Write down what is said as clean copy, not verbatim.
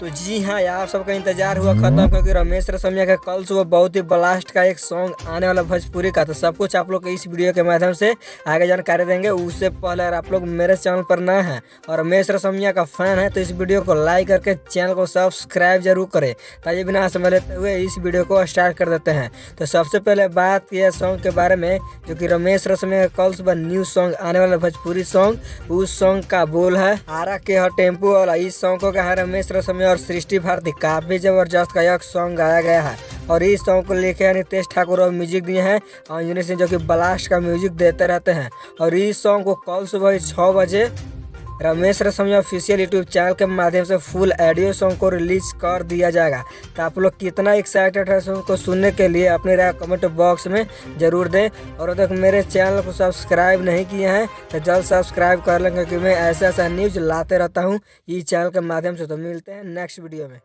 तो जी हाँ यार, सबका इंतजार हुआ खत्म, क्योंकि रमेश रसमिया का कल सुबह बहुत ही ब्लास्ट का एक सॉन्ग आने वाला भोजपुरी का। तो सब कुछ आप लोग इस वीडियो के माध्यम से आगे जानकारी देंगे। उससे पहले अगर आप लोग मेरे चैनल पर नए हैं और रमेश रसमिया का फैन है तो इस वीडियो को लाइक करके चैनल को सब्सक्राइब जरूर करें। ताकि बिना समय लेते हुए इस वीडियो को स्टार्ट कर देते हैं। तो सबसे पहले बात यह सॉन्ग के बारे में, जो कि रमेश रसमिया का कल सुबह न्यू सॉन्ग आने वाला भोजपुरी सॉन्ग, उस सॉन्ग का बोल है आरा के ह टेम्पो वाला। इस सॉन्ग को कहा रमेश रसमिया और सृष्टि भारती। काफी जबरदस्त का यह सॉन्ग गाया गया है और इस सॉन्ग को लेकर नितेश ठाकुर और म्यूजिक दिए हैं अंजनी सिंह, जो कि ब्लास्ट का म्यूजिक देते रहते हैं। और इस सॉन्ग को कल सुबह 6 बजे रमेश रसमिया ऑफिशियल यूट्यूब चैनल के माध्यम से फुल ऑडियो सॉन्ग को रिलीज कर दिया जाएगा। तो आप लोग कितना एक्साइटेड है सॉन्ग को सुनने के लिए अपनी राय कमेंट बॉक्स में जरूर दें। और अब तक मेरे चैनल को सब्सक्राइब नहीं किए हैं तो जल्द सब्सक्राइब कर लें, क्योंकि मैं ऐसा न्यूज़ लाते रहता हूँ इस चैनल के माध्यम से। तो मिलते हैं नेक्स्ट वीडियो में।